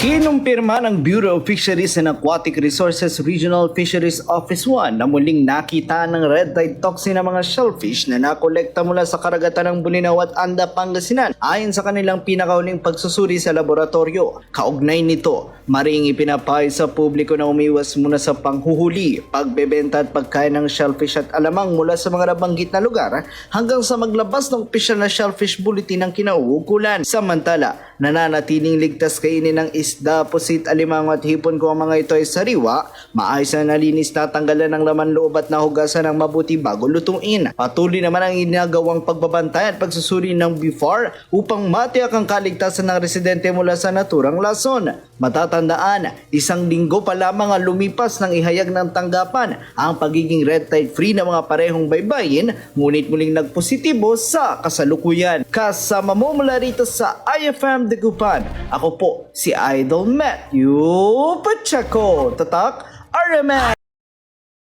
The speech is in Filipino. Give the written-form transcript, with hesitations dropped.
Kinumpirma ng Bureau of Fisheries and Aquatic Resources Regional Fisheries Office 1 na muling nakita ng red tide toxin ng mga shellfish na nakolekta mula sa karagatan ng Bulinaw at Anda, Pangasinan ayon sa kanilang pinakauling pagsusuri sa laboratorio. Kaugnay nito, maring ipinapayo sa publiko na umiwas muna sa panghuhuli, pagbebenta at pagkain ng shellfish at alamang mula sa mga nabanggit na lugar hanggang sa maglabas ng opisyal na shellfish bulletin ng kinauukulan. Samantala, nananatiling ligtas kainin ng isda, pusit, alimango at hipon kung ang mga ito ay sariwa, maayos na nalinis na tanggalan ng laman loob at nahugasan ng mabuti bago lutuin. Patuloy naman ang ginagawang pagbabantay at pagsusuri ng BFAR upang matiyak ang kaligtasan ng residente mula sa naturang lason. Matatandaan, 1 linggo pa lamang ang lumipas ng ihayag ng tanggapan ang pagiging red tide free ng mga parehong baybayin, ngunit muling nagpositibo sa kasalukuyan. Kasama mo mula rito sa IFM Dagupan, ako po si Idol Matthew Pacheco, Tatak RMN.